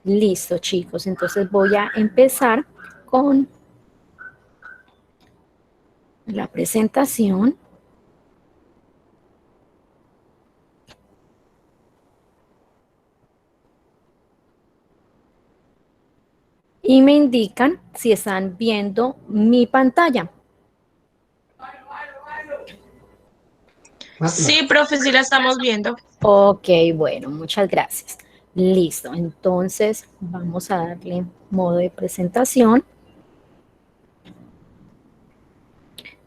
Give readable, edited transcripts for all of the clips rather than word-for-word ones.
Listo, chicos. Entonces voy a empezar con la presentación. Y me indican si están viendo mi pantalla. Sí, profe, sí la estamos viendo. Ok, bueno, muchas gracias. Listo, entonces vamos a darle modo de presentación.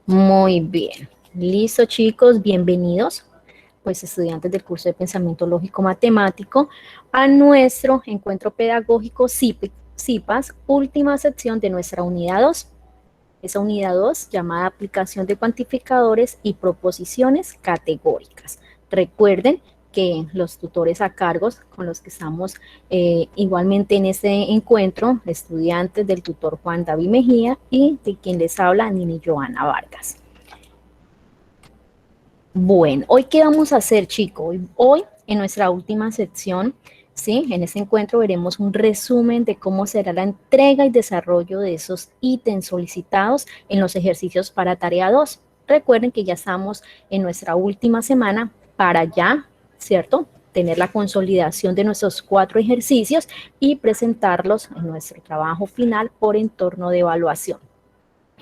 Muy bien. Listo, chicos, bienvenidos, pues estudiantes del curso de Pensamiento Lógico Matemático, a nuestro encuentro pedagógico CIPAS, última sección de nuestra unidad 2. Esa unidad 2 llamada Aplicación de Cuantificadores y Proposiciones Categóricas. Recuerden que los tutores a cargos con los que estamos igualmente en este encuentro, estudiantes del tutor Juan David Mejía y de quien les habla, Nini Joana Vargas. Bueno, ¿hoy qué vamos a hacer, chicos? Hoy, en nuestra última sección, ¿sí? En este encuentro veremos un resumen de cómo será la entrega y desarrollo de esos ítems solicitados en los ejercicios para tarea 2. Recuerden que ya estamos en nuestra última semana para ya, ¿cierto?, tener la consolidación de nuestros 4 ejercicios y presentarlos en nuestro trabajo final por entorno de evaluación.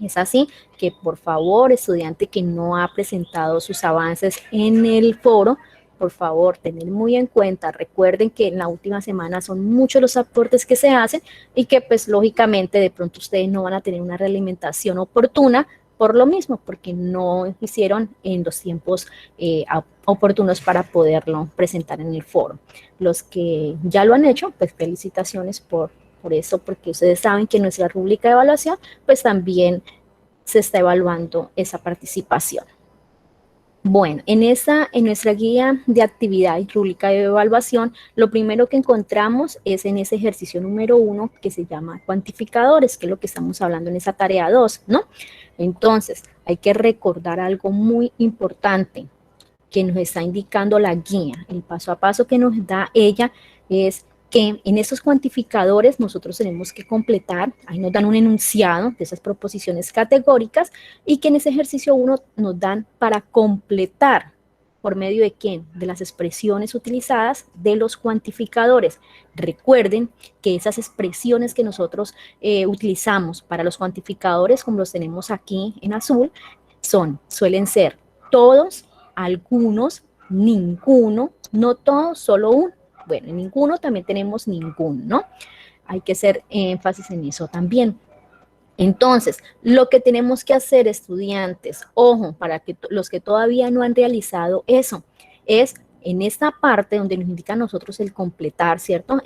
Es así que, por favor, estudiante que no ha presentado sus avances en el foro, por favor, tener muy en cuenta, recuerden que en la última semana son muchos los aportes que se hacen y que, pues, lógicamente, de pronto ustedes no van a tener una realimentación oportuna por lo mismo, porque no hicieron en los tiempos oportunos para poderlo presentar en el foro. Los que ya lo han hecho, pues felicitaciones por eso, porque ustedes saben que en nuestra rúbrica de evaluación, pues también se está evaluando esa participación. Bueno, en nuestra guía de actividad y rúbrica de evaluación, lo primero que encontramos es en ese ejercicio número 1 que se llama cuantificadores, que es lo que estamos hablando en esa tarea 2, ¿no? Entonces, hay que recordar algo muy importante que nos está indicando la guía. El paso a paso que nos da ella es que en esos cuantificadores nosotros tenemos que completar, ahí nos dan un enunciado de esas proposiciones categóricas y que en ese ejercicio 1 nos dan para completar, ¿por medio de quién? De las expresiones utilizadas de los cuantificadores. Recuerden que esas expresiones que nosotros utilizamos para los cuantificadores, como los tenemos aquí en azul, suelen ser todos, algunos, ninguno, no todos, solo uno. Bueno, en ninguno también tenemos ninguno, ¿no? Hay que hacer énfasis en eso también. Entonces, lo que tenemos que hacer, estudiantes, ojo, para que los que todavía no han realizado eso, es en esta parte donde nos indica a nosotros el completar, ¿cierto?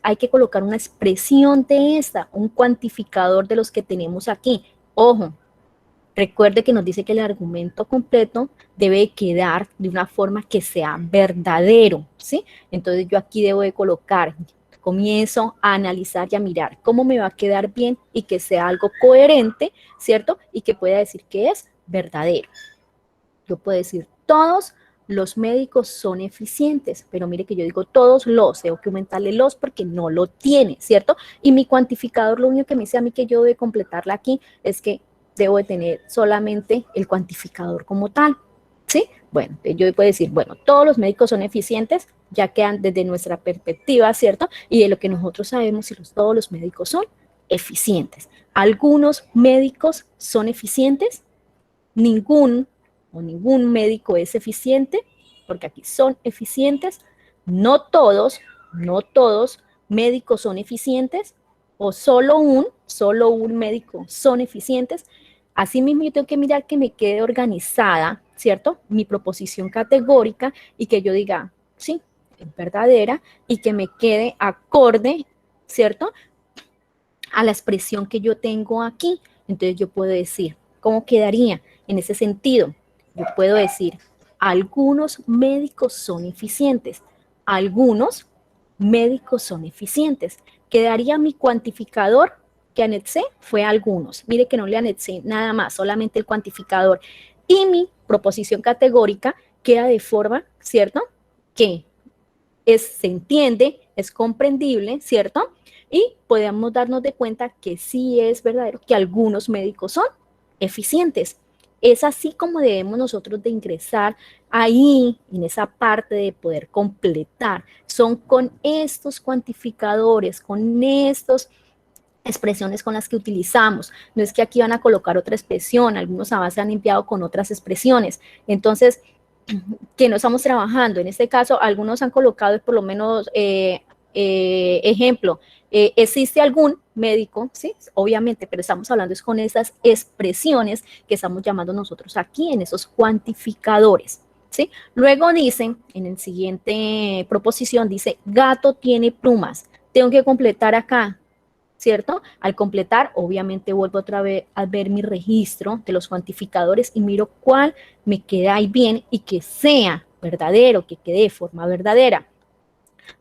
Hay que colocar una expresión de esta, un cuantificador de los que tenemos aquí. Ojo, recuerde que nos dice que el argumento completo debe quedar de una forma que sea verdadero, ¿sí? Entonces yo aquí debo de colocar, comienzo a analizar y a mirar cómo me va a quedar bien y que sea algo coherente, ¿cierto? Y que pueda decir que es verdadero. Yo puedo decir, todos los médicos son eficientes, pero mire que yo digo todos los, tengo que aumentarle los porque no lo tiene, ¿cierto? Y mi cuantificador, lo único que me dice a mí que yo debo completarla aquí es que debo de tener solamente el cuantificador como tal, ¿sí? Bueno, yo puedo decir, bueno, todos los médicos son eficientes, ya quedan desde nuestra perspectiva, ¿cierto? Y de lo que nosotros sabemos si todos los médicos son eficientes. Algunos médicos son eficientes, ningún médico es eficiente, porque aquí son eficientes, no todos médicos son eficientes, o solo un médico son eficientes. Asimismo, yo tengo que mirar que me quede organizada, ¿cierto? Mi proposición categórica y que yo diga, sí, es verdadera y que me quede acorde, ¿cierto?, a la expresión que yo tengo aquí. Entonces yo puedo decir, ¿cómo quedaría en ese sentido? Yo puedo decir, algunos médicos son eficientes, algunos médicos son eficientes. Quedaría mi cuantificador que anexé fue algunos. Mire que no le anexé nada más, solamente el cuantificador. Y mi proposición categórica queda de forma, ¿cierto?, que se entiende es comprendible, ¿cierto? Y podemos darnos de cuenta que sí es verdadero que algunos médicos son eficientes. Es así como debemos nosotros de ingresar ahí, en esa parte de poder completar. Son con estos cuantificadores, con estas expresiones con las que utilizamos. No es que aquí van a colocar otra expresión, algunos avances han limpiado con otras expresiones. Entonces, que no estamos trabajando. En este caso, algunos han colocado por lo menos, ejemplo, existe algún médico, ¿sí? Obviamente, pero estamos hablando es con esas expresiones que estamos llamando nosotros aquí en esos cuantificadores, ¿sí? Luego dicen, en el siguiente proposición, dice, gato tiene plumas. Tengo que completar acá, ¿cierto? Al completar, obviamente vuelvo otra vez a ver mi registro de los cuantificadores y miro cuál me queda ahí bien y que sea verdadero, que quede de forma verdadera.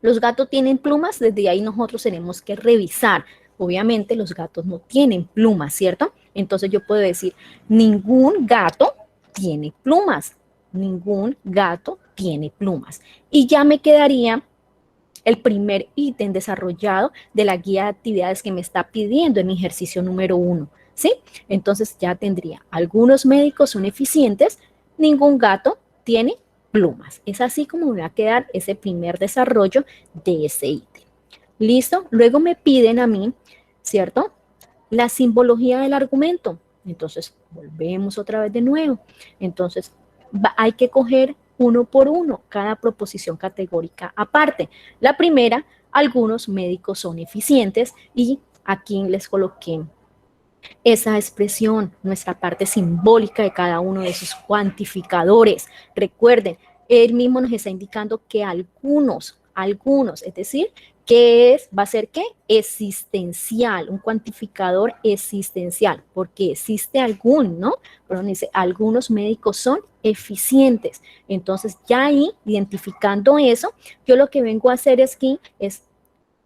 Los gatos tienen plumas, desde ahí nosotros tenemos que revisar. Obviamente los gatos no tienen plumas, ¿cierto? Entonces yo puedo decir, ningún gato tiene plumas, ningún gato tiene plumas. Y ya me quedaría el primer ítem desarrollado de la guía de actividades que me está pidiendo en mi ejercicio número 1, ¿sí? Entonces ya tendría, algunos médicos son eficientes, ningún gato tiene plumas. Es así como me va a quedar ese primer desarrollo de ese ítem. ¿Listo? Luego me piden a mí, ¿cierto? La simbología del argumento. Entonces, volvemos otra vez de nuevo. Entonces, hay que coger uno por uno cada proposición categórica aparte. La primera, algunos médicos son eficientes y aquí les coloqué esa expresión, nuestra parte simbólica de cada uno de esos cuantificadores. Recuerden, él mismo nos está indicando que algunos, es decir, que va a ser ¿qué? Existencial, un cuantificador existencial, porque existe algún, ¿no? Pero dice, algunos médicos son eficientes. Entonces, ya ahí, identificando eso, yo lo que vengo a hacer es que es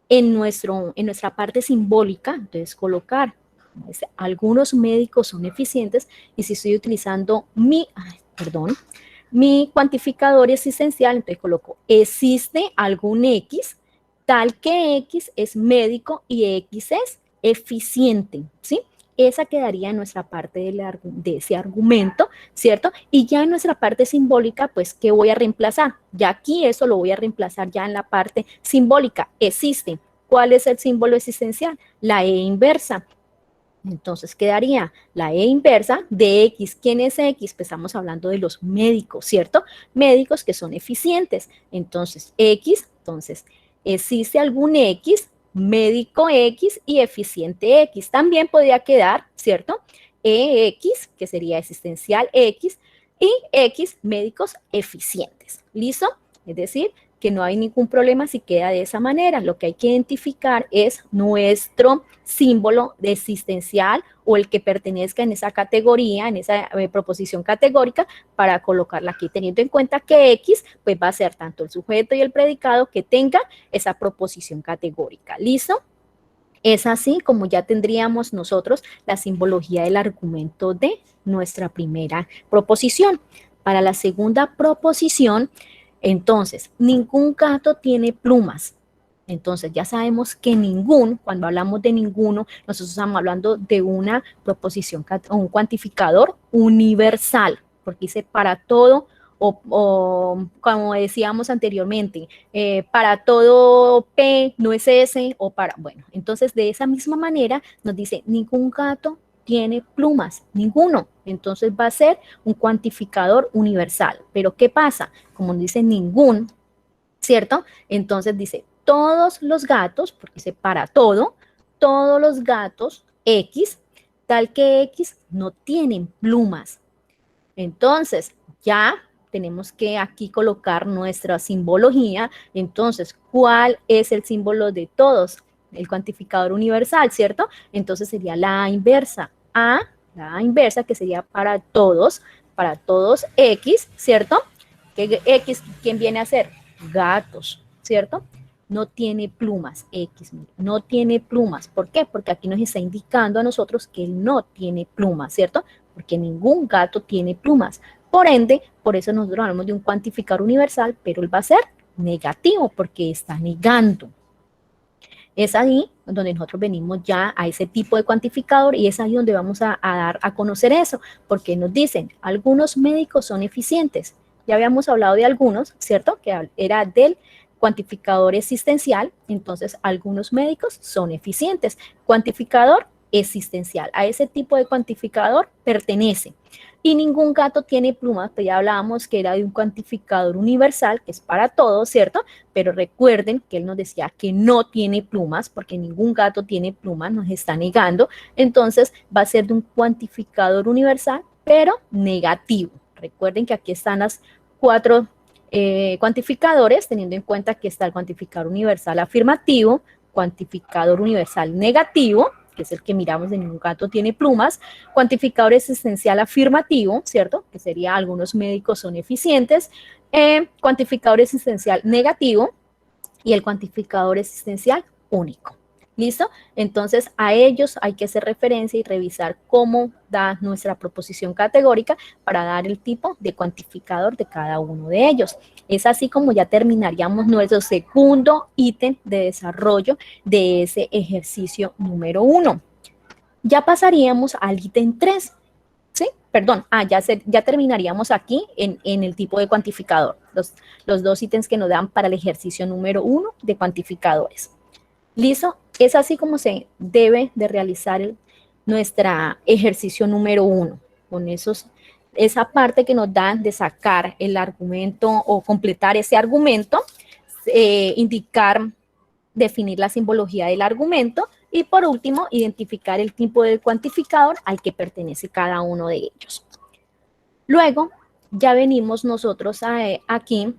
en nuestra parte simbólica, entonces colocar, algunos médicos son eficientes y si estoy utilizando mi cuantificador existencial, entonces coloco, existe algún X, tal que X es médico y X es eficiente, ¿sí? Esa quedaría en nuestra parte de ese argumento, ¿cierto? Y ya en nuestra parte simbólica, pues, ¿qué voy a reemplazar? Ya aquí eso lo voy a reemplazar ya en la parte simbólica. Existe. ¿Cuál es el símbolo existencial? La E inversa. Entonces quedaría la E inversa de X. ¿Quién es X? Pues estamos hablando de los médicos, ¿cierto? Médicos que son eficientes. Entonces, X, entonces, existe algún X, médico X y eficiente X. También podría quedar, ¿cierto? EX, que sería existencial X, y X, médicos eficientes. ¿Listo? Es decir, que no hay ningún problema si queda de esa manera. Lo que hay que identificar es nuestro símbolo de existencial o el que pertenezca en esa categoría, en esa proposición categórica, para colocarla aquí, teniendo en cuenta que X pues va a ser tanto el sujeto y el predicado que tenga esa proposición categórica. ¿Listo? Es así como ya tendríamos nosotros la simbología del argumento de nuestra primera proposición. Para la segunda proposición, entonces, ningún gato tiene plumas. Entonces, ya sabemos que cuando hablamos de ninguno, nosotros estamos hablando de una proposición o un cuantificador universal, porque dice para todo, o como decíamos anteriormente, para todo P no es S, o para, bueno, entonces de esa misma manera nos dice ningún gato tiene plumas, ninguno. Entonces va a ser un cuantificador universal. Pero ¿qué pasa? Como dice ningún, ¿cierto? Entonces dice todos los gatos, porque dice para todo, todos los gatos X, tal que X no tienen plumas. Entonces ya tenemos que aquí colocar nuestra simbología. Entonces, ¿cuál es el símbolo de todos? El cuantificador universal, ¿cierto? Entonces sería la inversa. La inversa, que sería para todos X, ¿cierto? Que X, ¿quién viene a ser? Gatos, ¿cierto? No tiene plumas, X, no tiene plumas. ¿Por qué? Porque aquí nos está indicando a nosotros que él no tiene plumas, ¿cierto? Porque ningún gato tiene plumas. Por ende, por eso nosotros hablamos de un cuantificador universal, pero él va a ser negativo porque está negando, Es ahí donde nosotros venimos ya a ese tipo de cuantificador y es ahí donde vamos a dar a conocer eso, porque nos dicen, algunos médicos son eficientes. Ya habíamos hablado de algunos, ¿cierto? Que era del cuantificador existencial, entonces algunos médicos son eficientes. Cuantificador existencial, a ese tipo de cuantificador pertenece. Y ningún gato tiene plumas, pues ya hablábamos que era de un cuantificador universal, que es para todos, ¿cierto? Pero recuerden que él nos decía que no tiene plumas, porque ningún gato tiene plumas, nos está negando. Entonces va a ser de un cuantificador universal, pero negativo. Recuerden que aquí están las 4 cuantificadores, teniendo en cuenta que está el cuantificador universal afirmativo, cuantificador universal negativo, que es el que miramos de ningún gato tiene plumas, cuantificador existencial afirmativo, ¿cierto? Que sería algunos médicos son eficientes, cuantificador existencial negativo y el cuantificador existencial único. ¿Listo? Entonces, a ellos hay que hacer referencia y revisar cómo da nuestra proposición categórica para dar el tipo de cuantificador de cada uno de ellos. Es así como ya terminaríamos nuestro segundo ítem de desarrollo de ese ejercicio número 1. Ya pasaríamos al ítem 3. ¿Sí? Perdón, ya terminaríamos aquí en el tipo de cuantificador, los 2 ítems que nos dan para el ejercicio número 1 de cuantificadores. ¿Listo? Es así como se debe de realizar nuestro ejercicio número 1, con esa parte que nos dan de sacar el argumento o completar ese argumento, indicar, definir la simbología del argumento y por último, identificar el tipo de cuantificador al que pertenece cada uno de ellos. Luego, ya venimos nosotros aquí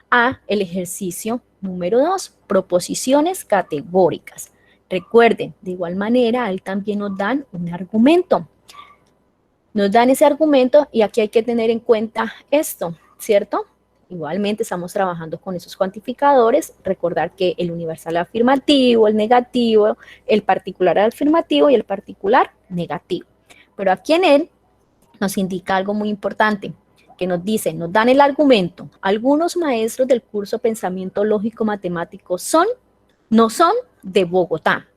a el ejercicio número 2, proposiciones categóricas. Recuerden, de igual manera, ahí también nos dan un argumento. Nos dan ese argumento y aquí hay que tener en cuenta esto, ¿cierto? Igualmente estamos trabajando con esos cuantificadores, recordar que el universal afirmativo, el negativo, el particular afirmativo y el particular negativo. Pero aquí en él nos indica algo muy importante, que nos dice, nos dan el argumento. Algunos maestros del curso Pensamiento Lógico Matemático no son de Bogotá.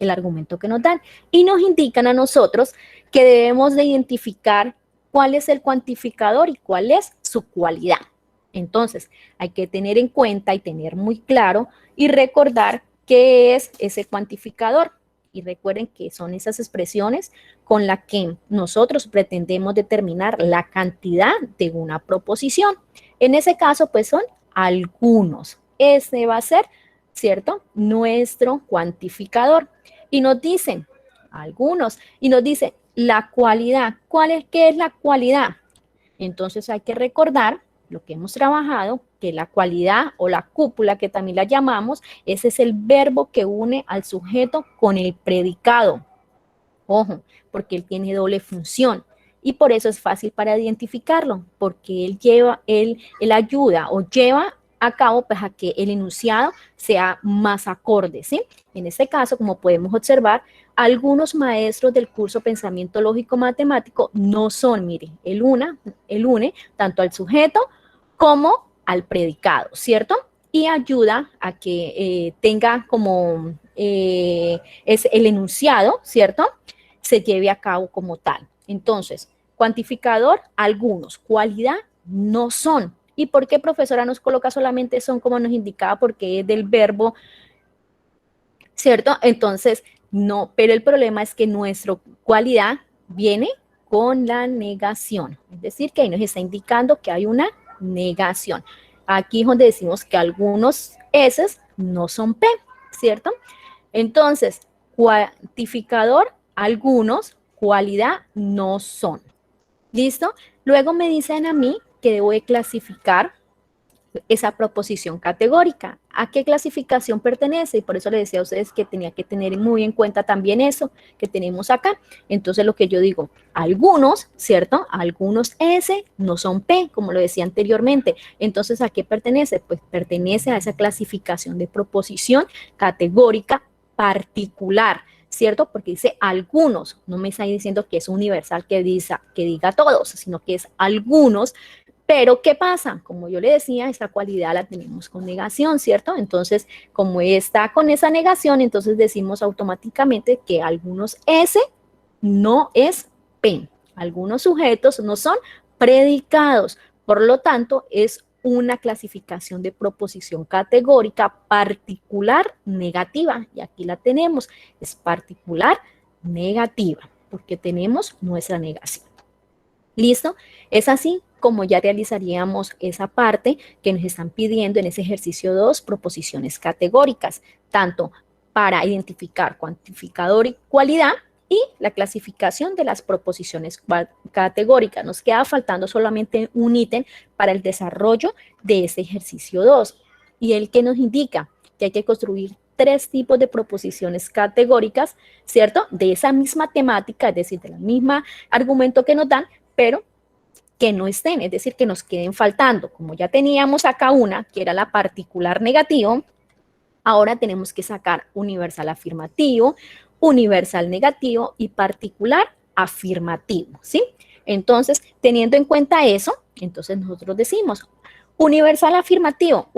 El argumento que nos dan. Y nos indican a nosotros que debemos de identificar cuál es el cuantificador y cuál es su cualidad. Entonces, hay que tener en cuenta y tener muy claro y recordar qué es ese cuantificador. Y recuerden que son esas expresiones con las que nosotros pretendemos determinar la cantidad de una proposición. En ese caso, pues son algunos. Ese va a ser, ¿cierto?, nuestro cuantificador. Y nos dicen, algunos, y nos dice la cualidad. ¿Qué es la cualidad? Entonces hay que recordar lo que hemos trabajado, que la cualidad o la cúpula, que también la llamamos, ese es el verbo que une al sujeto con el predicado. Ojo, porque él tiene doble función y por eso es fácil para identificarlo, porque él ayuda o lleva a cabo pues, a que el enunciado sea más acorde, ¿sí? En este caso, como podemos observar, algunos maestros del curso Pensamiento Lógico Matemático no son, mire, él une tanto al sujeto como al predicado, ¿cierto? Y ayuda a que tenga como es el enunciado, ¿cierto?, se lleve a cabo como tal. Entonces, cuantificador, algunos, cualidad, no son. ¿Y por qué, profesora, nos coloca solamente son como nos indicaba? Porque es del verbo, ¿cierto? Entonces, no, pero el problema es que nuestra cualidad viene con la negación. Es decir, que ahí nos está indicando que hay una negación. Aquí es donde decimos que algunos S no son P, ¿cierto? Entonces, cuantificador, algunos, cualidad, no son. ¿Listo? Luego me dicen a mí que debo de clasificar esa proposición categórica. ¿A qué clasificación pertenece? Y por eso les decía a ustedes que tenía que tener muy en cuenta también eso que tenemos acá. Entonces, lo que yo digo, algunos, ¿cierto? Algunos S no son P, como lo decía anteriormente. Entonces, ¿a qué pertenece? Pues pertenece a esa clasificación de proposición categórica particular, ¿cierto? Porque dice algunos, no me está diciendo que es universal que diga todos, sino que es algunos Pero, ¿qué pasa? Como yo le decía, esta cualidad la tenemos con negación, ¿cierto? Entonces, como está con esa negación, entonces decimos automáticamente que algunos S no es P. Algunos sujetos no son predicados. Por lo tanto, es una clasificación de proposición categórica particular negativa. Y aquí la tenemos, es particular negativa, porque tenemos nuestra negación. ¿Listo? Es así como ya realizaríamos esa parte que nos están pidiendo en ese ejercicio 2, proposiciones categóricas, tanto para identificar cuantificador y cualidad y la clasificación de las proposiciones categóricas. Nos queda faltando solamente un ítem para el desarrollo de este ejercicio 2 y el que nos indica que hay que construir 3 tipos de proposiciones categóricas, ¿cierto? De esa misma temática, es decir, del mismo argumento que nos dan, pero que no estén, es decir, que nos queden faltando. Como ya teníamos acá una, que era la particular negativo, ahora tenemos que sacar universal afirmativo, universal negativo y particular afirmativo, ¿sí? Entonces, teniendo en cuenta eso, entonces nosotros decimos, universal afirmativo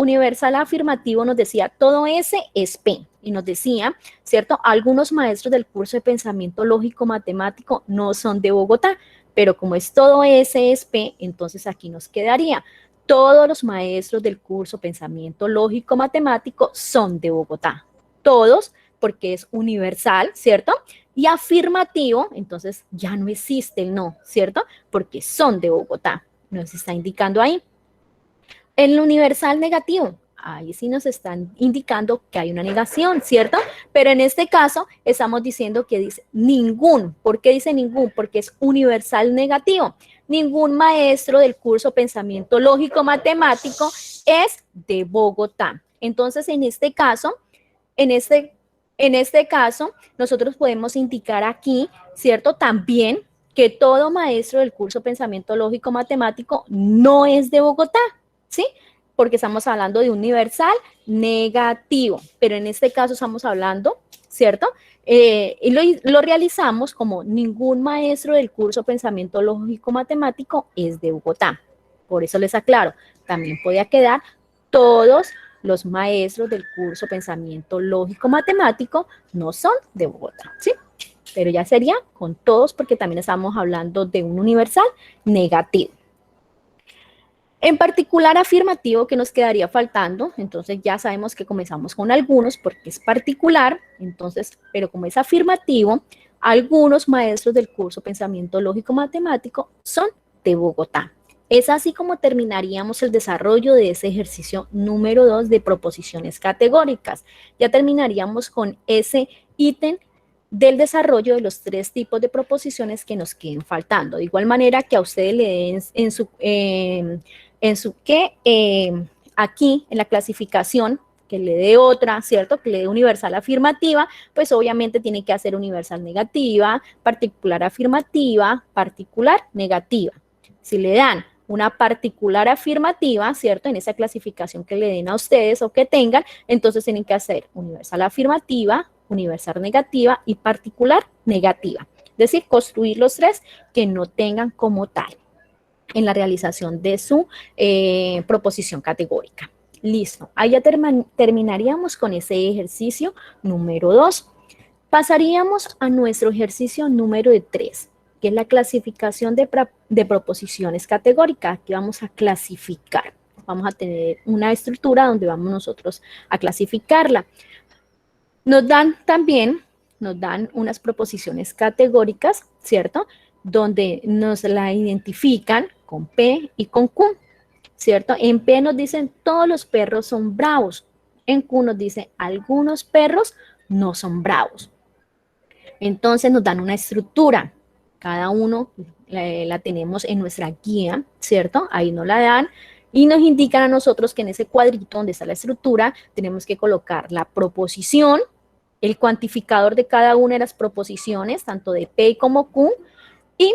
nos decía, todo S es P, y nos decía, ¿cierto? Algunos maestros del curso de pensamiento lógico matemático no son de Bogotá, pero como es todo S es P, entonces aquí nos quedaría, todos los maestros del curso Pensamiento Lógico Matemático son de Bogotá. Todos, porque es universal, ¿cierto? Y afirmativo, entonces ya no existe el no, ¿cierto? Porque son de Bogotá. Nos está indicando ahí. El universal negativo, ahí sí nos están indicando que hay una negación, ¿cierto? Pero en este caso estamos diciendo que dice ningún. ¿Por qué dice ningún? Porque es universal negativo. Ningún maestro del curso Pensamiento Lógico Matemático es de Bogotá. Entonces, en este caso, nosotros podemos indicar aquí, ¿cierto? También que todo maestro del curso Pensamiento Lógico Matemático no es de Bogotá, ¿sí? Porque estamos hablando de universal negativo, pero en este caso estamos hablando, ¿cierto? Y lo realizamos como ningún maestro del curso Pensamiento Lógico Matemático es de Bogotá. Por eso les aclaro, también podía quedar todos los maestros del curso Pensamiento Lógico Matemático no son de Bogotá, ¿sí? Pero ya sería con todos porque también estamos hablando de un universal negativo. En particular afirmativo que nos quedaría faltando, entonces ya sabemos que comenzamos con algunos porque es particular, entonces, pero como es afirmativo, algunos maestros del curso Pensamiento Lógico Matemático son de Bogotá. Es así como terminaríamos el desarrollo de ese ejercicio número 2 de proposiciones categóricas. Ya terminaríamos con ese ítem del desarrollo de los 3 tipos de proposiciones que nos queden faltando. De igual manera que a ustedes le den aquí en la clasificación, que le dé otra, ¿cierto? Que le dé universal afirmativa, pues obviamente tiene que hacer universal negativa, particular afirmativa, particular negativa. Si le dan una particular afirmativa, ¿cierto? En esa clasificación que le den a ustedes o que tengan, entonces tienen que hacer universal afirmativa, universal negativa y particular negativa. Es decir, construir los 3 que no tengan como tal en la realización de su proposición categórica. Listo, ahí ya terminaríamos con ese ejercicio número 2. Pasaríamos a nuestro ejercicio número 3, que es la clasificación de proposiciones categóricas. Aquí vamos a clasificar. Vamos a tener una estructura donde vamos nosotros a clasificarla. Nos dan unas proposiciones categóricas, ¿cierto? Donde nos la identifican con P y con Q, ¿cierto? En P nos dicen todos los perros son bravos. En Q nos dice algunos perros no son bravos. Entonces nos dan una estructura. Cada uno la tenemos en nuestra guía, ¿cierto? Ahí nos la dan y nos indican a nosotros que en ese cuadrito donde está la estructura tenemos que colocar la proposición, el cuantificador de cada una de las proposiciones, tanto de P como Q, y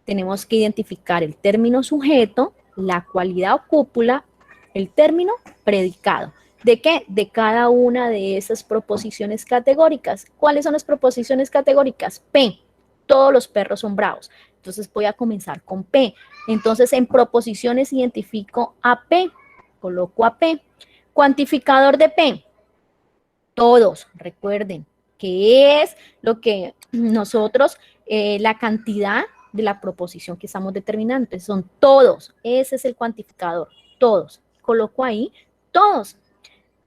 tenemos que identificar el término sujeto, la cualidad o cópula, el término predicado. ¿De qué? De cada una de esas proposiciones categóricas. ¿Cuáles son las proposiciones categóricas? P. todos los perros son bravos. Entonces voy a comenzar con P. Entonces en proposiciones identifico a P, coloco a P. Cuantificador de P, todos, recuerden, que es lo que nosotros, la cantidad de la proposición que estamos determinando. Entonces son todos, ese es el cuantificador, todos. Coloco ahí todos.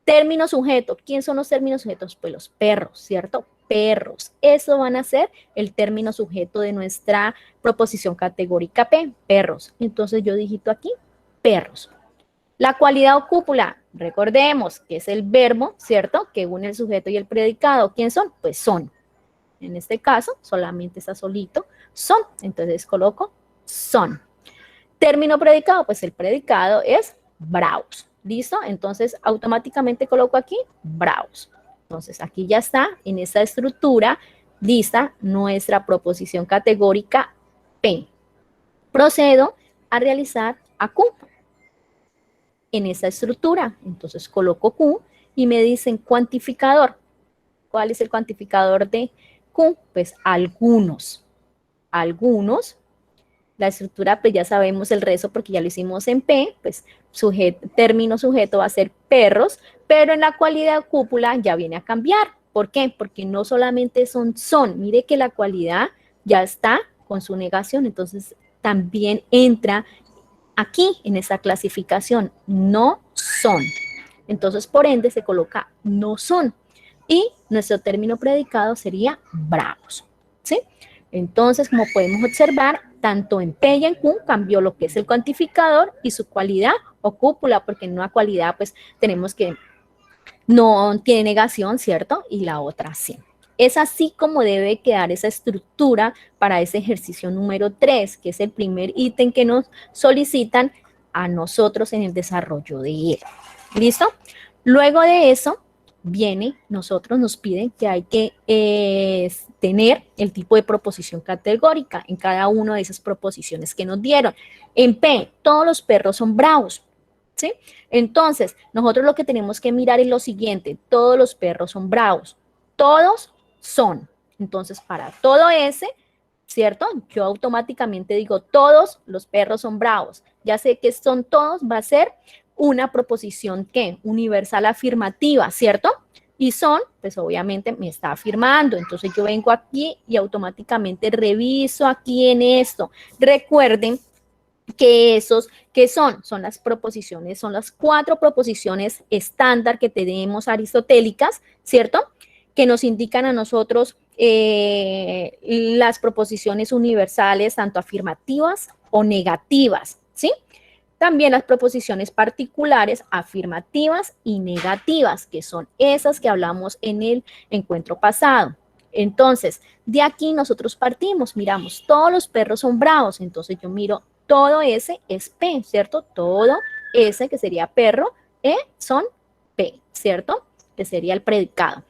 Término sujeto, ¿quién son los términos sujetos? Pues los perros, ¿cierto? Perros. Eso van a ser el término sujeto de nuestra proposición categórica P, perros. Entonces yo digito aquí, perros. La cualidad o cúpula, recordemos que es el verbo, ¿cierto? Que une el sujeto y el predicado. ¿Quién son? Pues son. En este caso, solamente está solito, son. Entonces coloco son. Término predicado, pues el predicado es bravos. ¿Listo? Entonces automáticamente coloco aquí bravos. Entonces aquí ya está en esta estructura lista nuestra proposición categórica P. Procedo a realizar a Q en esa estructura. Entonces coloco Q y me dicen cuantificador. ¿Cuál es el cuantificador de Q? Pues algunos. Algunos. La estructura, pues ya sabemos el resto porque ya lo hicimos en P, pues término sujeto va a ser perros, pero en la cualidad cúpula ya viene a cambiar. ¿Por qué? Porque no solamente son, mire que la cualidad ya está con su negación, entonces también entra aquí en esa clasificación, no son. Entonces, por ende, se coloca no son. Y nuestro término predicado sería bravos, ¿sí? Entonces, como podemos observar, tanto en P y en Q cambió lo que es el cuantificador y su cualidad o cúpula, porque en una cualidad, pues, tenemos que no tiene negación, ¿cierto? Y la otra sí. Es así como debe quedar esa estructura para ese ejercicio número 3, que es el primer ítem que nos solicitan a nosotros en el desarrollo de él. ¿Listo? Luego de eso, nos piden que hay que tener el tipo de proposición categórica en cada una de esas proposiciones que nos dieron. En P, todos los perros son bravos, ¿sí? Entonces, nosotros lo que tenemos que mirar es lo siguiente, todos los perros son bravos, todos son. Entonces, para todo ese, ¿cierto? Yo automáticamente digo, todos los perros son bravos. Ya sé que son todos, va a ser una proposición que universal afirmativa, ¿cierto? Y son, pues obviamente me está afirmando. Entonces yo vengo aquí y automáticamente reviso aquí en esto. Recuerden que esos que son las proposiciones, son las 4 proposiciones estándar que tenemos aristotélicas, ¿cierto? Que nos indican a nosotros las proposiciones universales, tanto afirmativas o negativas, ¿sí? También las proposiciones particulares, afirmativas y negativas, que son esas que hablamos en el encuentro pasado. Entonces, de aquí nosotros partimos, miramos, todos los perros son bravos, entonces yo miro, todo ese es P, ¿cierto? Todo ese que sería perro, son P, ¿cierto? Que sería el predicado.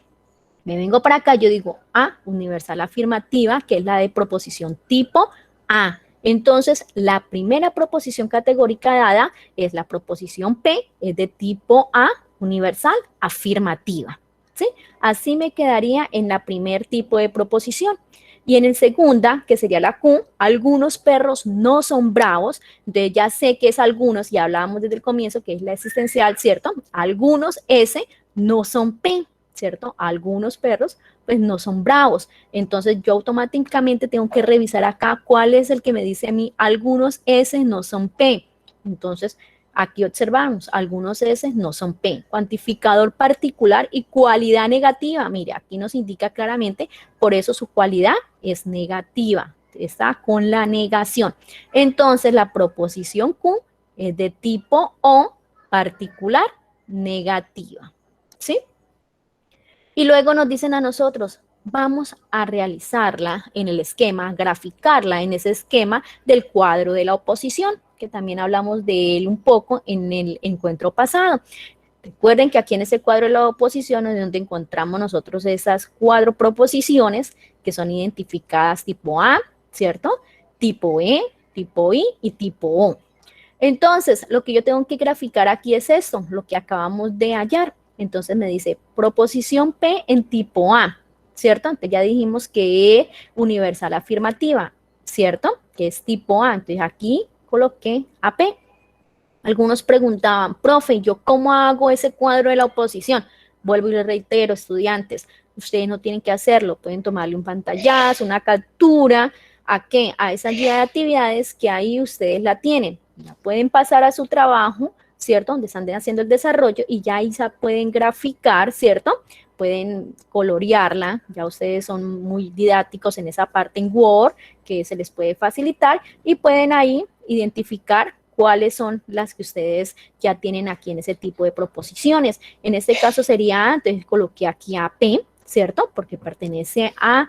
Me vengo para acá, yo digo A, universal afirmativa, que es la de proposición tipo A. Entonces, la primera proposición categórica dada es la proposición P, es de tipo A, universal afirmativa, ¿sí? Así me quedaría en la primer tipo de proposición. Y en el segunda, que sería la Q, algunos perros no son bravos, entonces ya sé que es algunos, y hablábamos desde el comienzo que es la existencial, ¿cierto? Algunos S no son P, ¿cierto? Algunos perros pues no son bravos. Entonces yo automáticamente tengo que revisar acá cuál es el que me dice a mí algunos S no son P. Entonces aquí observamos, algunos S no son P. Cuantificador particular y cualidad negativa. Mire, aquí nos indica claramente, por eso su cualidad es negativa. Está con la negación. Entonces la proposición Q es de tipo O particular negativa. ¿Sí? Y luego nos dicen a nosotros, vamos a realizarla en el esquema, graficarla en ese esquema del cuadro de la oposición, que también hablamos de él un poco en el encuentro pasado. Recuerden que aquí en ese cuadro de la oposición es donde encontramos nosotros esas 4 proposiciones que son identificadas tipo A, ¿cierto? Tipo E, tipo I y tipo O. Entonces, lo que yo tengo que graficar aquí es esto, lo que acabamos de hallar. Entonces me dice proposición P en tipo A, ¿cierto? Entonces ya dijimos que E universal afirmativa, ¿cierto? Que es tipo A. Entonces aquí coloqué AP. Algunos preguntaban, profe, ¿yo cómo hago ese cuadro de la oposición? Vuelvo y les reitero, estudiantes, ustedes no tienen que hacerlo, pueden tomarle un pantallazo, una captura, ¿a qué? A esa guía de actividades que ahí ustedes la tienen. La pueden pasar a su trabajo, ¿cierto? Donde están haciendo el desarrollo y ya ahí se pueden graficar, ¿cierto? Pueden colorearla, ya ustedes son muy didácticos en esa parte en Word, que se les puede facilitar y pueden ahí identificar cuáles son las que ustedes ya tienen aquí en ese tipo de proposiciones. En este caso sería, entonces coloqué aquí AP, ¿cierto? Porque pertenece a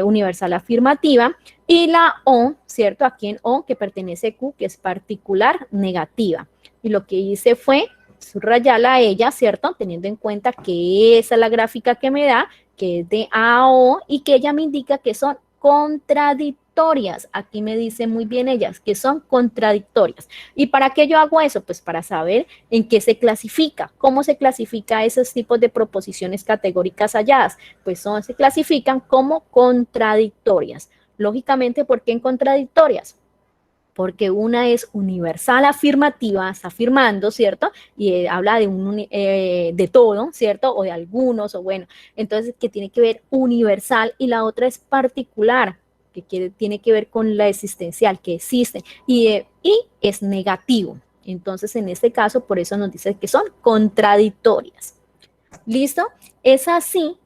universal afirmativa, y la O, ¿cierto? Aquí en O, que pertenece a Q, que es particular negativa. Y lo que hice fue subrayarla a ella, ¿cierto? Teniendo en cuenta que esa es la gráfica que me da, que es de A a O, y que ella me indica que son contradictorias. Aquí me dicen muy bien ellas que son contradictorias. ¿Y para qué yo hago eso? Pues para saber en qué se clasifica, cómo se clasifica esos tipos de proposiciones categóricas halladas. Pues se clasifican como contradictorias. Lógicamente, ¿por qué en contradictorias? Porque una es universal afirmativa, está afirmando, ¿cierto? Y habla de todo, ¿cierto? O de algunos, o bueno, entonces que tiene que ver universal, y la otra es particular, que tiene que ver con la existencial, que existe, y es negativo. Entonces, en este caso, por eso nos dice que son contradictorias. ¿Listo? Es así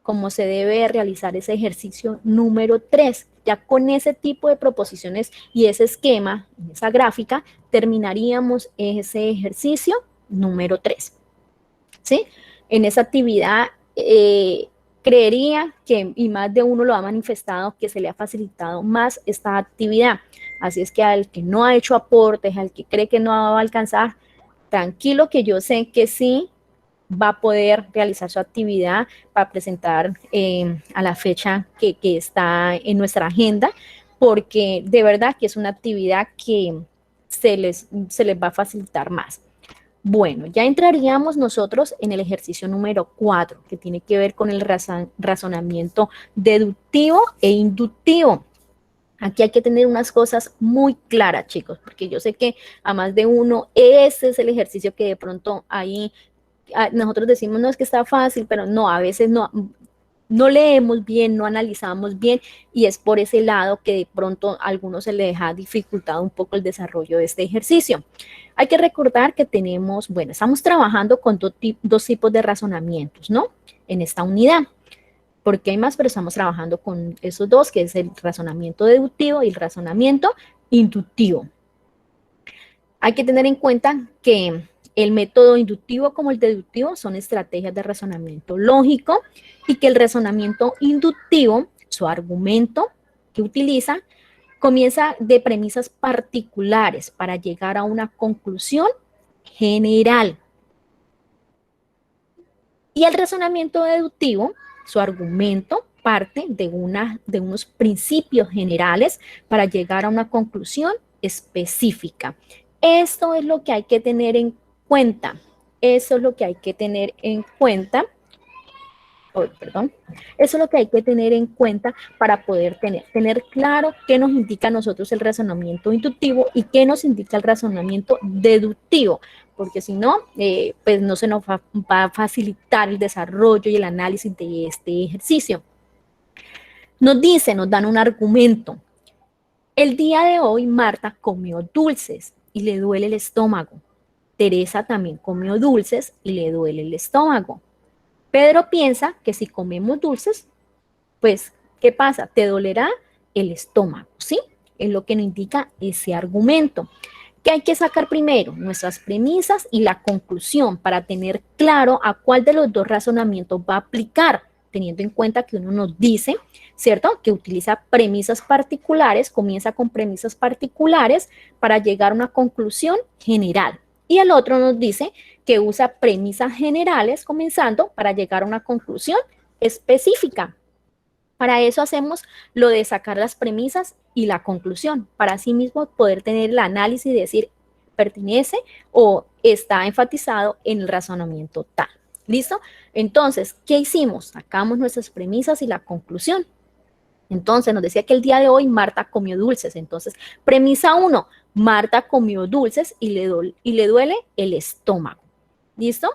como se debe realizar ese ejercicio número 3. Ya con ese tipo de proposiciones y ese esquema, esa gráfica, terminaríamos ese ejercicio número 3. ¿Sí? En esa actividad, creería que, y más de uno lo ha manifestado, que se le ha facilitado más esta actividad. Así es que al que no ha hecho aportes, al que cree que no va a alcanzar, tranquilo, que yo sé que sí va a poder realizar su actividad para presentar a la fecha que está en nuestra agenda, porque de verdad que es una actividad que se les va a facilitar más. Bueno, ya entraríamos nosotros en el ejercicio número 4, que tiene que ver con el razonamiento deductivo e inductivo. Aquí hay que tener unas cosas muy claras, chicos, porque yo sé que a más de uno, ese es el ejercicio que de pronto ahí nosotros decimos, no, es que está fácil, pero no, a veces no leemos bien, no analizamos bien, y es por ese lado que de pronto a algunos se les ha dificultado un poco el desarrollo de este ejercicio. Hay que recordar que tenemos, bueno, estamos trabajando con dos tipos de razonamientos, ¿no? En esta unidad. Porque hay más, pero estamos trabajando con esos dos, que es el razonamiento deductivo y el razonamiento inductivo. Hay que tener en cuenta que el método inductivo como el deductivo son estrategias de razonamiento lógico, y que el razonamiento inductivo, su argumento que utiliza, comienza de premisas particulares para llegar a una conclusión general. Y el razonamiento deductivo, su argumento parte de unos principios generales para llegar a una conclusión específica. Esto es lo que hay que tener en cuenta. Eso es lo que hay que tener en cuenta. Perdón. Eso es lo que hay que tener en cuenta para poder tener claro qué nos indica a nosotros el razonamiento inductivo y qué nos indica el razonamiento deductivo, porque si no, pues no se nos va a facilitar el desarrollo y el análisis de este ejercicio. Nos dan un argumento. El día de hoy Marta comió dulces y le duele el estómago. Teresa también comió dulces y le duele el estómago. Pedro piensa que si comemos dulces, pues, ¿qué pasa? Te dolerá el estómago, ¿sí? Es lo que nos indica ese argumento. ¿Qué hay que sacar primero? Nuestras premisas y la conclusión para tener claro a cuál de los dos razonamientos va a aplicar, teniendo en cuenta que uno nos dice, ¿cierto? Que utiliza premisas particulares, comienza con premisas particulares para llegar a una conclusión general. Y el otro nos dice que usa premisas generales comenzando para llegar a una conclusión específica. Para eso hacemos lo de sacar las premisas y la conclusión, para así mismo poder tener el análisis y decir pertenece o está enfatizado en el razonamiento tal. ¿Listo? Entonces, ¿qué hicimos? Sacamos nuestras premisas y la conclusión. Entonces, nos decía que el día de hoy Marta comió dulces. Entonces, premisa 1, Marta comió dulces y le duele el estómago. ¿Listo?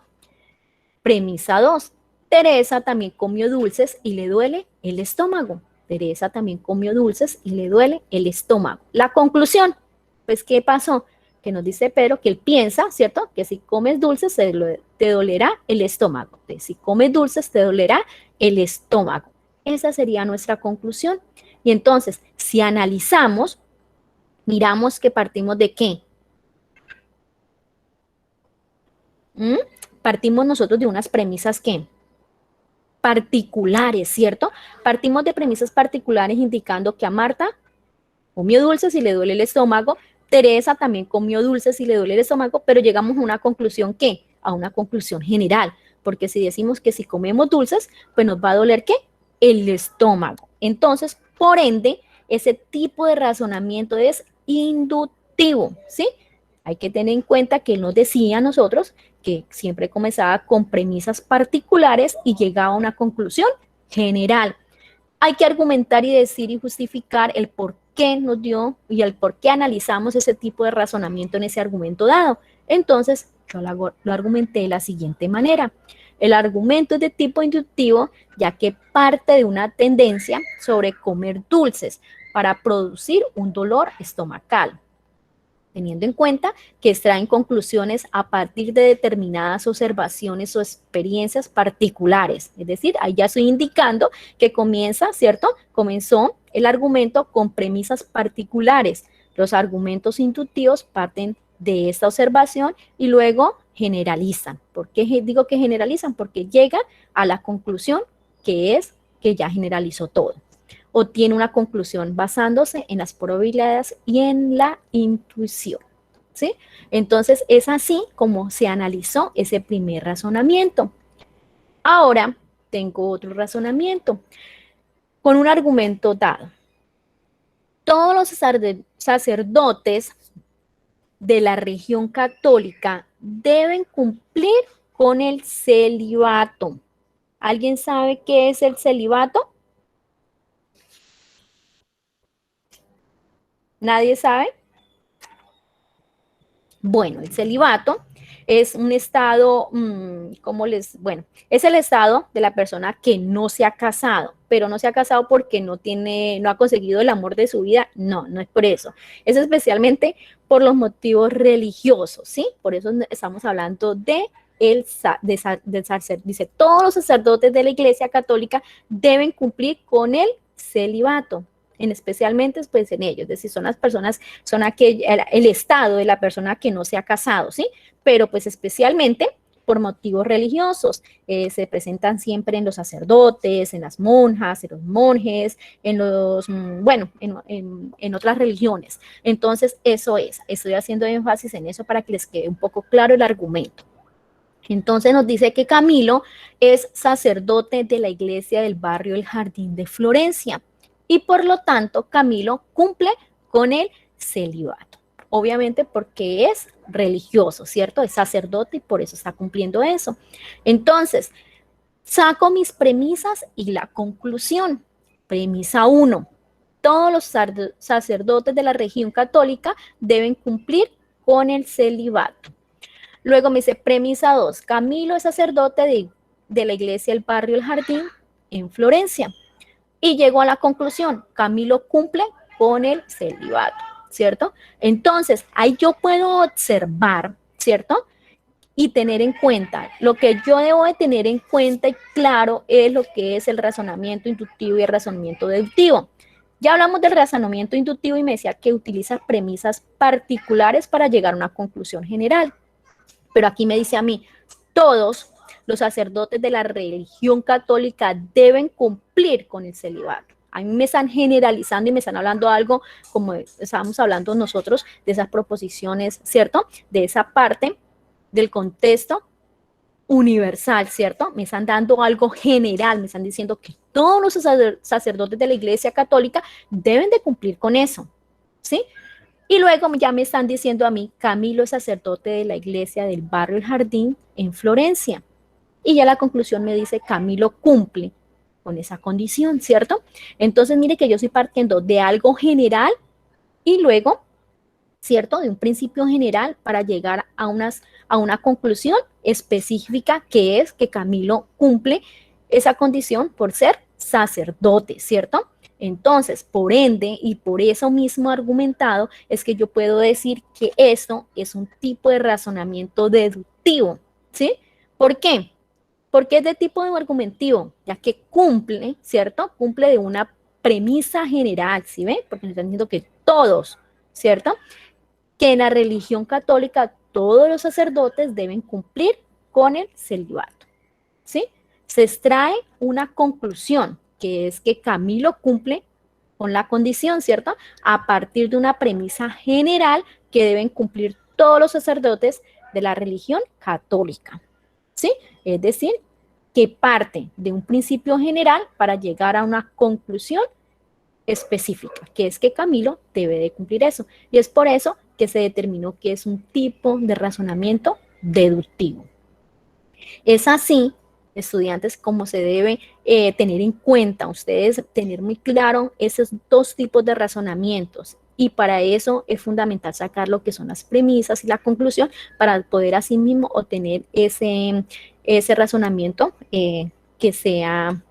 Premisa 2, Teresa también comió dulces y le duele el estómago. Teresa también comió dulces y le duele el estómago. La conclusión, pues, ¿qué pasó? Que nos dice Pedro que él piensa, ¿cierto? Que si comes dulces te dolerá el estómago. Si comes dulces te dolerá el estómago. Esa sería nuestra conclusión. Y entonces, si analizamos, miramos que partimos de ¿qué? Partimos nosotros de unas premisas ¿qué? Particulares, ¿cierto? Partimos de premisas particulares indicando que a Marta comió dulces y le duele el estómago, Teresa también comió dulces y le duele el estómago, pero llegamos a una conclusión ¿qué? A una conclusión general, porque si decimos que si comemos dulces, pues nos va a doler ¿qué? El estómago. Entonces, por ende, ese tipo de razonamiento es inductivo, ¿sí? Hay que tener en cuenta que él nos decía a nosotros que siempre comenzaba con premisas particulares y llegaba a una conclusión general. Hay que argumentar y decir y justificar el por qué nos dio y el por qué analizamos ese tipo de razonamiento en ese argumento dado. Entonces, yo lo argumenté de la siguiente manera. El argumento es de tipo inductivo, ya que parte de una tendencia sobre comer dulces para producir un dolor estomacal, teniendo en cuenta que extraen conclusiones a partir de determinadas observaciones o experiencias particulares. Es decir, ahí ya estoy indicando que comienza, ¿cierto? Comenzó el argumento con premisas particulares. Los argumentos inductivos parten de esta observación y luego generalizan. ¿Por qué digo que generalizan? Porque llegan a la conclusión que es que ya generalizó todo. O tiene una conclusión basándose en las probabilidades y en la intuición, ¿sí? Entonces, es así como se analizó ese primer razonamiento. Ahora, tengo otro razonamiento con un argumento dado. Todos los sacerdotes de la religión católica deben cumplir con el celibato. ¿Alguien sabe qué es el celibato? ¿Nadie sabe? Bueno, el celibato es un estado, bueno, es el estado de la persona que no se ha casado, pero no se ha casado porque no ha conseguido el amor de su vida. No, no es por eso. Es especialmente por los motivos religiosos, ¿sí? Por eso estamos hablando dice, todos los sacerdotes de la Iglesia Católica deben cumplir con el celibato, especialmente pues en ellos, es decir, son las personas, son el estado de la persona que no se ha casado, ¿sí? Pero pues especialmente por motivos religiosos, se presentan siempre en los sacerdotes, en las monjas, en los monjes, en los, bueno, en otras religiones. Entonces, eso estoy haciendo énfasis en eso para que les quede un poco claro el argumento. Entonces nos dice que Camilo es sacerdote de la iglesia del barrio El Jardín de Florencia y por lo tanto Camilo cumple con el celibato. Obviamente porque es religioso, ¿cierto? Es sacerdote y por eso está cumpliendo eso. Entonces, saco mis premisas y la conclusión. Premisa 1. Todos los sacerdotes de la religión católica deben cumplir con el celibato. Luego me dice premisa 2. Camilo es sacerdote de la iglesia del barrio El Jardín en Florencia. Y llegó a la conclusión, Camilo cumple con el celibato, ¿cierto? Entonces, ahí yo puedo observar, ¿cierto? Y tener en cuenta, lo que yo debo de tener en cuenta y claro es lo que es el razonamiento inductivo y el razonamiento deductivo. Ya hablamos del razonamiento inductivo y me decía que utiliza premisas particulares para llegar a una conclusión general. Pero aquí me dice a mí, todos los sacerdotes de la religión católica deben cumplir con el celibato. A mí me están generalizando y me están hablando algo como estábamos hablando nosotros de esas proposiciones, ¿cierto? De esa parte del contexto universal, ¿cierto? Me están dando algo general, me están diciendo que todos los sacerdotes de la Iglesia Católica deben de cumplir con eso, ¿sí? Y luego ya me están diciendo a mí, Camilo es sacerdote de la iglesia del barrio El Jardín en Florencia. y ya la conclusión me dice Camilo cumple con esa condición, ¿cierto? Entonces, mire que yo estoy partiendo de algo general y luego, ¿cierto? De un principio general para llegar a una conclusión específica que es que Camilo cumple esa condición por ser sacerdote, ¿cierto? Entonces, por ende, y por eso mismo argumentado, es que yo puedo decir que esto es un tipo de razonamiento deductivo, ¿sí? ¿Por qué? Porque es de tipo de argumentivo, ya que cumple, ¿cierto? Cumple de una premisa general, ¿sí ve? Porque nos están diciendo que todos, ¿cierto? Que en la religión católica todos los sacerdotes deben cumplir con el celibato, ¿sí? Se extrae una conclusión, que es que Camilo cumple con la condición, ¿cierto? A partir de una premisa general que deben cumplir todos los sacerdotes de la religión católica, ¿sí? Es decir, que parte de un principio general para llegar a una conclusión específica, que es que Camilo debe de cumplir eso. Y es por eso que se determinó que es un tipo de razonamiento deductivo. Es así, estudiantes, como se debe tener en cuenta, ustedes tener muy claro esos dos tipos de razonamientos. Y para eso es fundamental sacar lo que son las premisas y la conclusión para poder así mismo obtener ese razonamiento que sea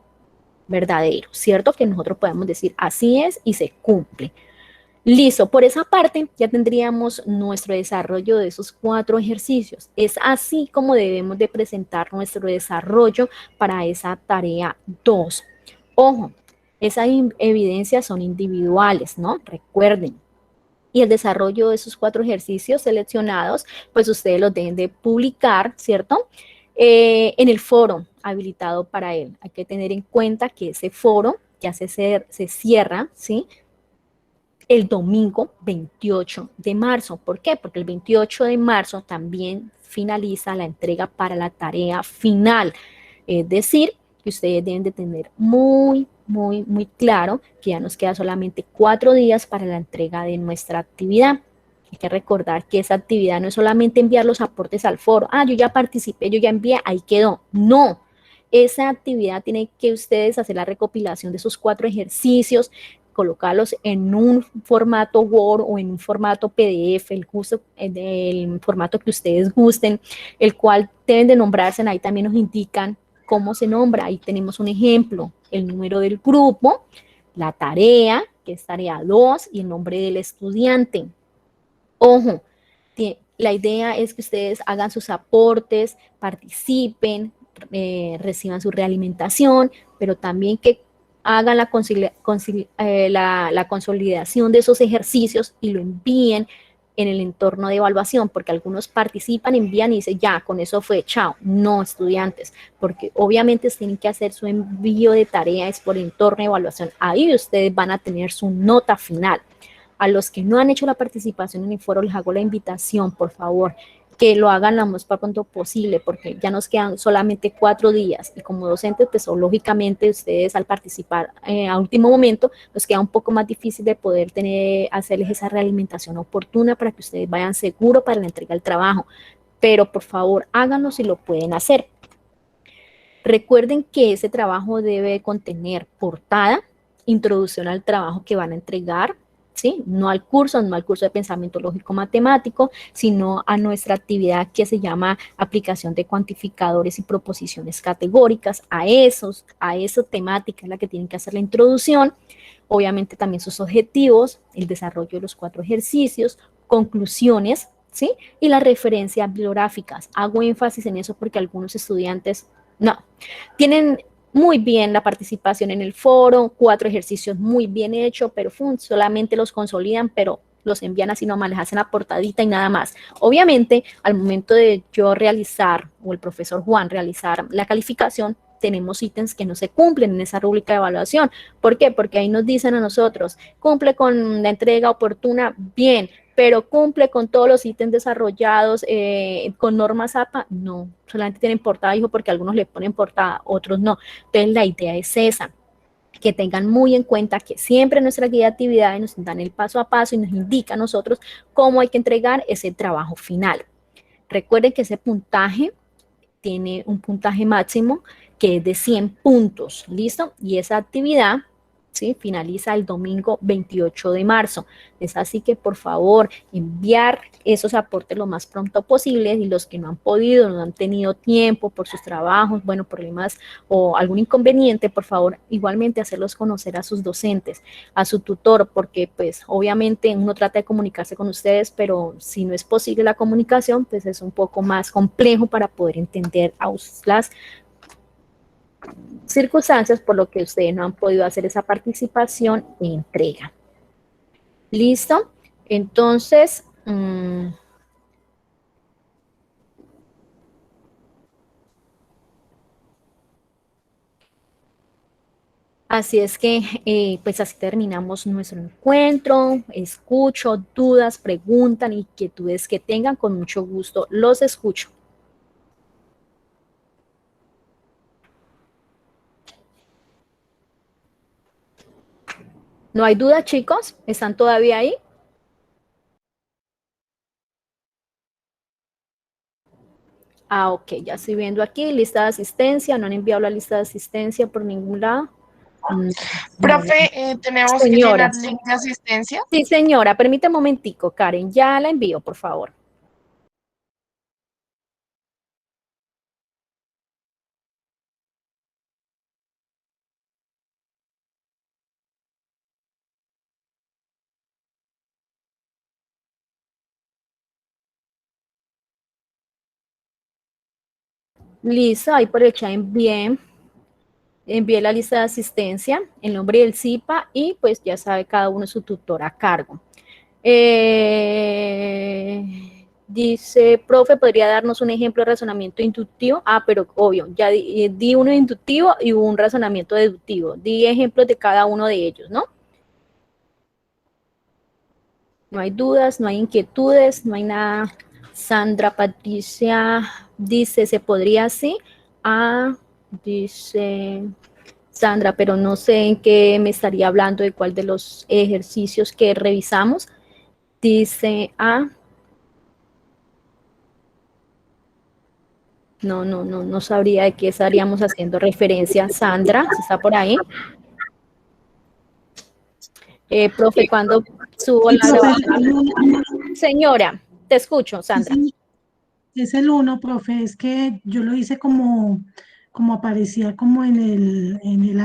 verdadero, ¿cierto? Que nosotros podemos decir así es y se cumple. Listo, por esa parte ya tendríamos nuestro desarrollo de esos 4 ejercicios. Es así como debemos de presentar nuestro desarrollo para esa tarea 2. Ojo, esas evidencias son individuales, ¿no? Recuerden. Y el desarrollo de esos 4 ejercicios seleccionados, pues ustedes los deben de publicar, ¿cierto? En el foro habilitado para él. Hay que tener en cuenta que ese foro ya se cierra, ¿sí? El domingo 28 de marzo. ¿Por qué? Porque el 28 de marzo también finaliza la entrega para la tarea final. Es decir, que ustedes deben de tener muy claro que ya nos queda solamente 4 días para la entrega de nuestra actividad. Hay que recordar que esa actividad no es solamente enviar los aportes al foro. Ah, yo ya participé, yo ya envié, ahí quedó. No. Esa actividad tiene que ustedes hacer la recopilación de esos 4 ejercicios, colocarlos en un formato Word o en un formato PDF, el formato que ustedes gusten, el cual deben de nombrarse, ahí también nos indican cómo se nombra, ahí tenemos un ejemplo, el número del grupo, la tarea, que es tarea 2, y el nombre del estudiante. Ojo, la idea es que ustedes hagan sus aportes, participen, reciban su realimentación, pero también que hagan la consolidación de esos ejercicios y lo envíen en el entorno de evaluación, porque algunos participan, envían y dicen, ya, con eso fue, chao. No, estudiantes, porque obviamente tienen que hacer su envío de tareas por entorno de evaluación. Ahí ustedes van a tener su nota final. A los que no han hecho la participación en el foro, les hago la invitación, por favor, que lo hagan lo más pronto posible, porque ya nos quedan solamente 4 días, y como docentes, pues lógicamente ustedes al participar a último momento, nos queda un poco más difícil de poder hacerles esa realimentación oportuna para que ustedes vayan seguros para la entrega del trabajo, pero por favor, háganlo si lo pueden hacer. Recuerden que ese trabajo debe contener portada, introducción al trabajo que van a entregar, ¿sí? No al curso de pensamiento lógico matemático, sino a nuestra actividad que se llama aplicación de cuantificadores y proposiciones categóricas. A esa temática es la que tienen que hacer la introducción. Obviamente también sus objetivos, el desarrollo de los 4 ejercicios, conclusiones, ¿sí? Y las referencias bibliográficas. Hago énfasis en eso porque algunos estudiantes no, tienen muy bien la participación en el foro, 4 ejercicios muy bien hechos, pero solamente los consolidan, pero los envían así nomás, les hacen la portadita y nada más. Obviamente, al momento de yo realizar, o el profesor Juan realizar la calificación, tenemos ítems que no se cumplen en esa rúbrica de evaluación. ¿Por qué? Porque ahí nos dicen a nosotros, cumple con la entrega oportuna, bien, pero cumple con todos los ítems desarrollados con normas APA, no, solamente tienen portada, hijo, porque algunos le ponen portada, otros no. Entonces la idea es esa, que tengan muy en cuenta que siempre nuestra guía de actividades nos dan el paso a paso y nos indica a nosotros cómo hay que entregar ese trabajo final. Recuerden que ese puntaje tiene un puntaje máximo que es de 100 puntos, ¿listo? Y esa actividad, ¿sí?, finaliza el domingo 28 de marzo. Es así que, por favor, enviar esos aportes lo más pronto posible, y los que no han podido, no han tenido tiempo por sus trabajos, bueno, problemas o algún inconveniente, por favor, igualmente hacerlos conocer a sus docentes, a su tutor, porque pues obviamente uno trata de comunicarse con ustedes, pero si no es posible la comunicación, pues es un poco más complejo para poder entender a las circunstancias por lo que ustedes no han podido hacer esa participación e entrega. ¿Listo? Entonces, así es que, pues así terminamos nuestro encuentro. Escucho dudas, preguntas, inquietudes que tengan, con mucho gusto los escucho. ¿No hay duda, chicos? ¿Están todavía ahí? Ah, ok, ya estoy viendo aquí, lista de asistencia. ¿No han enviado la lista de asistencia por ningún lado? No. Profe, tenemos que Señora. llenar link de asistencia. Sí, señora, permítame un momentico, Karen, ya la envío, por favor. Listo, ahí por el chat envié la lista de asistencia, el nombre del CIPA, y pues ya sabe cada uno su tutor a cargo. Dice, profe, ¿podría darnos un ejemplo de razonamiento inductivo? Ah, pero obvio, ya di uno inductivo y un razonamiento deductivo. Di ejemplos de cada uno de ellos, ¿no? No hay dudas, no hay inquietudes, no hay nada. Sandra Patricia dice, ¿se podría así? Ah, dice Sandra, pero no sé en qué me estaría hablando, de cuál de los ejercicios que revisamos. Dice, no sabría de qué estaríamos haciendo referencia. Sandra, ¿si está por ahí? Profe, ¿cuándo subo Sí, la profe, grabación? Señora, te escucho, Sandra. es el 1, profe, es que yo lo hice como aparecía como en el